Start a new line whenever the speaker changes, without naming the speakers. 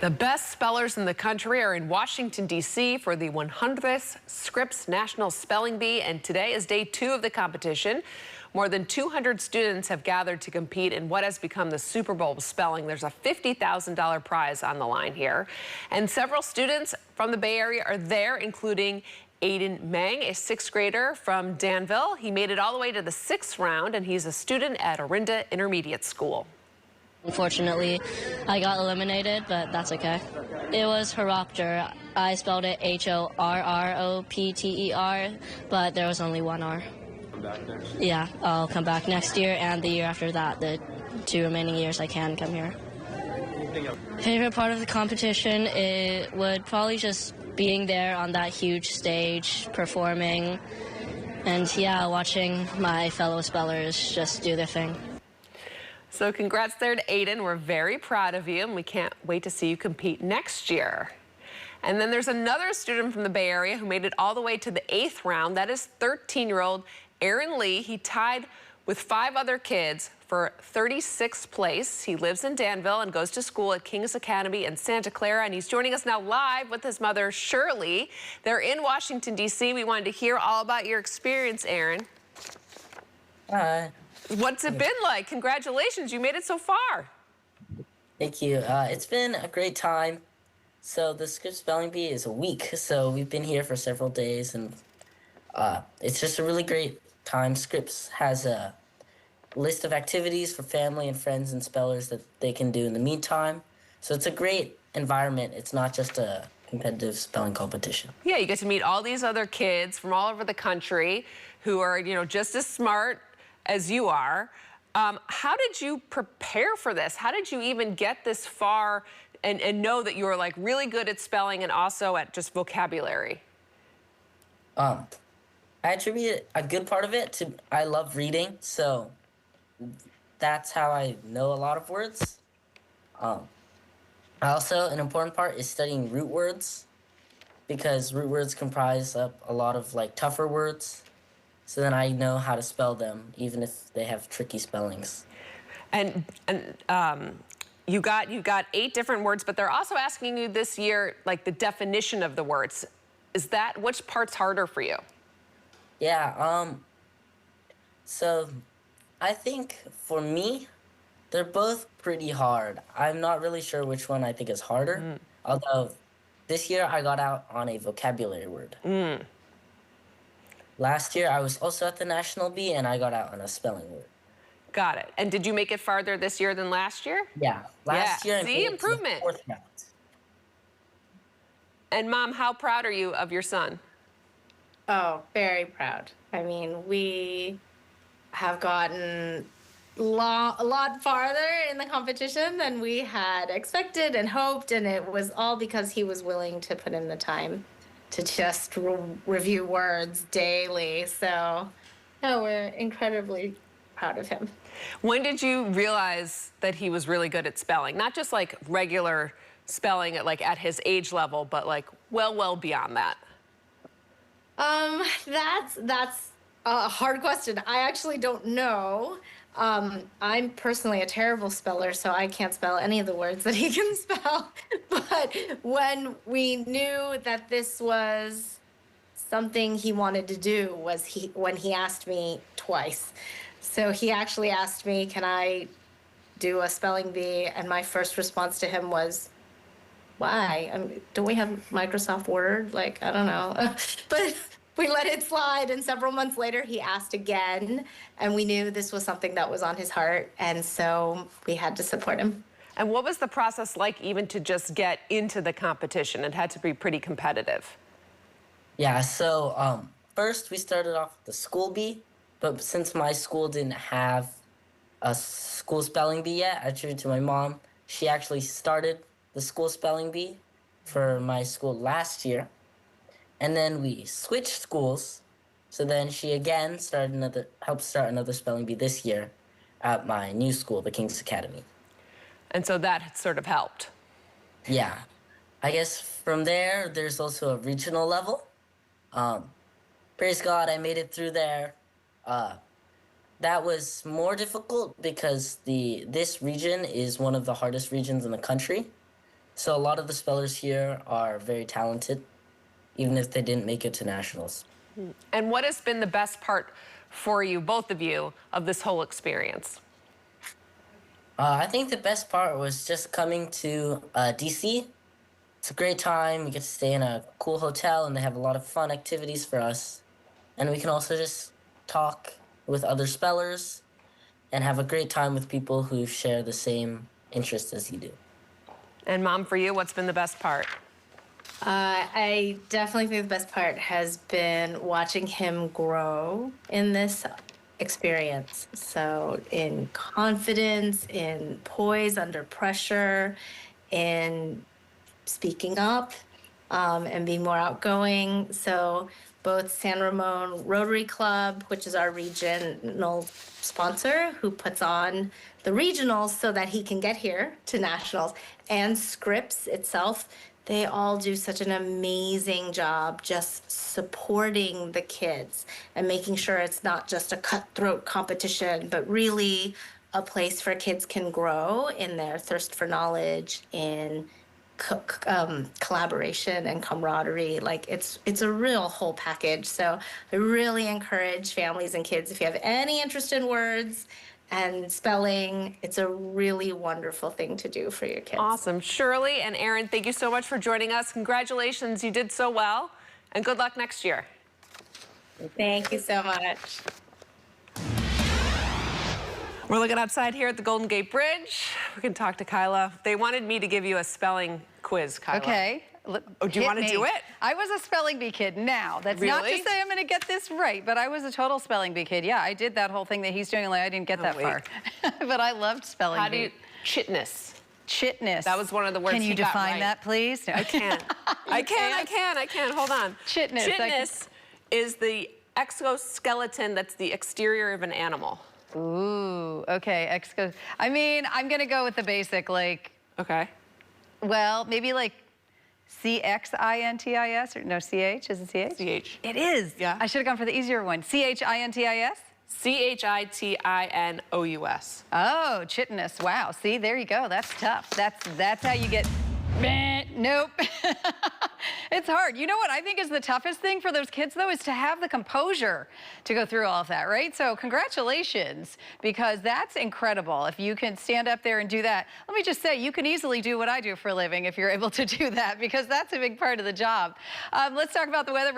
The best spellers in the country are in Washington, D.C. for the 100th Scripps National Spelling Bee, and today is day 2 of the competition. More than 200 students have gathered to compete in what has become the Super Bowl of spelling. There's a $50,000 prize on the line here. And several students from the Bay Area are there, including Aiden Mang, a 6th grader from Danville. He made it all the way to the 6th round, and he's a student at Orinda Intermediate School.
Unfortunately, I got eliminated, but that's okay. It was Horopter. I spelled it Horropter, but there was only one R.
Come back next year?
Yeah, I'll come back next year and the year after that. The 2 remaining years I can come here. Favorite part of the competition, it would probably just being there on that huge stage, performing, and yeah, watching my fellow spellers just do their thing.
So congrats there to Aiden. We're very proud of you, and we can't wait to see you compete next year. And then there's another student from the Bay Area who made it all the way to the 8th round. That is 13-year-old Aiden Lee. He tied with 5 other kids for 36th place. He lives in Danville and goes to school at King's Academy in Santa Clara, and he's joining us now live with his mother, Shirley. They're in Washington, D.C. We wanted to hear all about your experience, Aaron.
Hi.
What's it been like? Congratulations, you made it so far.
Thank you. It's been a great time. So the Scripps Spelling Bee is a week, so we've been here for several days, and it's just a really great time. Scripps has a list of activities for family and friends and spellers that they can do in the meantime. So it's a great environment. It's not just a competitive spelling competition.
Yeah, you get to meet all these other kids from all over the country who are, just as smart as you are. How did you prepare for this? How did you even get this far and know that you were like really good at spelling and also at just vocabulary?
I attribute a good part of it to I love reading, so that's how I know a lot of words. Also, an important part is studying root words, because root words comprise up a lot of tougher words. So then I know how to spell them, even if they have tricky spellings.
And you got 8 different words, but they're also asking you this year, the definition of the words. Which part's harder for you?
Yeah, so I think for me, they're both pretty hard. I'm not really sure which one I think is harder, although this year I got out on a vocabulary word. Last year, I was also at the National Bee, and I got out on a spelling word.
Got it. And did you make it farther this year than last year?
Yeah. Last year, I
See,
made it to
improvement.
the 4th round.
And Mom, how proud are you of your son?
Oh, very proud. I mean, we have gotten a lot farther in the competition than we had expected and hoped, and it was all because he was willing to put in the time to just review words daily. So, no, we're incredibly proud of him.
When did you realize that he was really good at spelling? Not just regular spelling at his age level, but well beyond that.
That's a hard question. I actually don't know. I'm personally a terrible speller, so I can't spell any of the words that he can spell. But when we knew that this was something he wanted to do was when he asked me twice. So he actually asked me, can I do a spelling bee? And my first response to him was, why? Don't we have Microsoft Word? I don't know. But we let it slide, and several months later, he asked again, and we knew this was something that was on his heart, and so we had to support him.
And what was the process like even to just get into the competition? It had to be pretty competitive.
Yeah, so first we started off with the school bee, but since my school didn't have a school spelling bee yet, I attribute to my mom. She actually started the school spelling bee for my school last year. And then we switched schools, so then she again helped start another spelling bee this year at my new school, the King's Academy.
And so that sort of helped.
Yeah. I guess from there, there's also a regional level. Praise God, I made it through there. That was more difficult because this region is one of the hardest regions in the country. So a lot of the spellers here are very talented, even if they didn't make it to nationals.
And what has been the best part for you, both of you, of this whole experience?
I think the best part was just coming to DC. It's a great time. We get to stay in a cool hotel, and they have a lot of fun activities for us. And we can also just talk with other spellers and have a great time with people who share the same interests as you do.
And Mom, for you, what's been the best part?
I definitely think the best part has been watching him grow in this experience. So, in confidence, in poise under pressure, in speaking up, and being more outgoing. So, both San Ramon Rotary Club, which is our regional sponsor who puts on the regionals so that he can get here to nationals, and Scripps itself, they all do such an amazing job just supporting the kids and making sure it's not just a cutthroat competition, but really a place where kids can grow in their thirst for knowledge, in collaboration and camaraderie. Like it's a real whole package. So I really encourage families and kids, if you have any interest in words and spelling, it's a really wonderful thing to do for your kids.
Awesome. Shirley and Aaron, thank you so much for joining us. Congratulations, you did so well, and good luck next year.
Thank you so much.
We're looking outside here at the Golden Gate Bridge. We can talk to Kyla. They wanted me to give you a spelling quiz, Kyla.
Okay.
Oh, do you want to do it?
I was a spelling bee kid. Now, that's not to
Really?
say I'm going to get this right, but I was a total spelling bee kid. Yeah, I did that whole thing that he's doing, only I didn't get that
wait.
far. But I loved spelling
How do
bee.
you, chitness.
Chitness.
That was one of the words
Can you
he got
define
right.
that, please? No.
I can. I can. Hold on.
Chitness.
Chitness is the exoskeleton that's the exterior of an animal.
Ooh, okay. I mean, I'm going to go with the basic, like,
Okay.
well, maybe like CXINTIS, or no, CH? Is it CH?
CH.
It is.
Yeah.
I should have gone for the easier one. CHINTIS?
CHITINOUS.
Oh, chitness. Wow. See, there you go. That's tough. That's how you get. Nope. It's hard. You know what I think is the toughest thing for those kids, though, is to have the composure to go through all of that, right? So congratulations, because that's incredible. If you can stand up there and do that, let me just say, you can easily do what I do for a living if you're able to do that, because that's a big part of the job. Let's talk about the weather.